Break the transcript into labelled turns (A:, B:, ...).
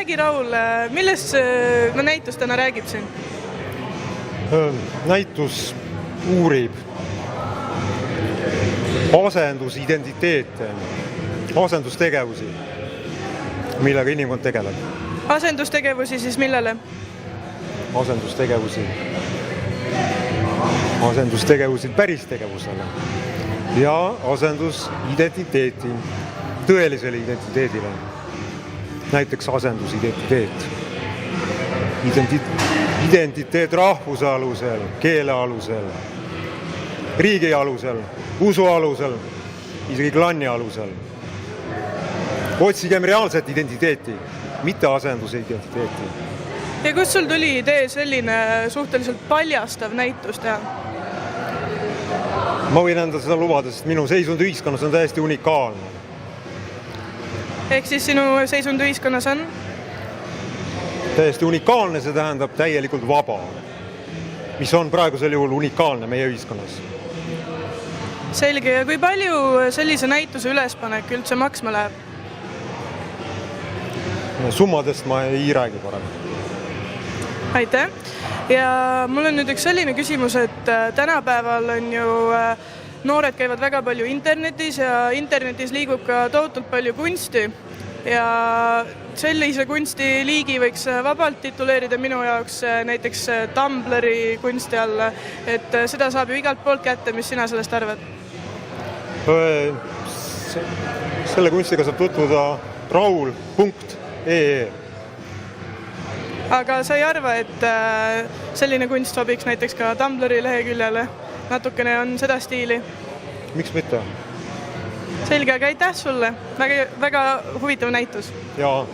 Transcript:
A: räägi, Raul, millest näitus täna räägib siin?
B: Näitus uurib asendusidentiteete, asendustegevusi, millega inimkond tegeleb.
A: Asendustegevusi siis millele?
B: Asendustegevusi päris tegevusele ja asendusidentiteeti tõelisele identiteedile. Näiteks asendusidentiteet. Identiteet rahvuse alusel, keele alusel, riigi alusel, usu alusel, isegi klanni alusel. Otsigem reaalset identiteeti, mitte asenduse identiteeti.
A: Ja kus sul tuli idee selline suhteliselt paljastav näitus teha?
B: Ma võin enda seda lubada, sest minu seisund ühiskonnas on täiesti unikaalne.
A: Ehk siis sinu seisund ühiskonnas on?
B: Täiesti unikaalne, see tähendab täielikult vaba, mis on praegusel juhul unikaalne meie ühiskonnas.
A: Selge, ja kui palju sellise näituse ülespanek üldse maksma läheb?
B: Summadest ma ei räägi parem.
A: Aitäh! Ja mul on nüüd üks selline küsimus, et tänapäeval on ju noored käivad väga palju internetis ja internetis liigub ka tohutult palju kunsti ja sellise kunstiliigi võiks vabalt tituleerida minu jaoks näiteks Tumblri kunsti alla, et seda saab ju igalt poolt kätte, mis sina sellest arvad?
B: Selle kunstiga saab tutvuda raul.ee.
A: Aga sa ei arva, et selline kunst sobiks näiteks ka Tumblri leheküljele? Natukene on seda stiili.
B: Miks mitte?
A: Selge, aga aitäh sulle. Väga huvitav näitus.
B: Jaa.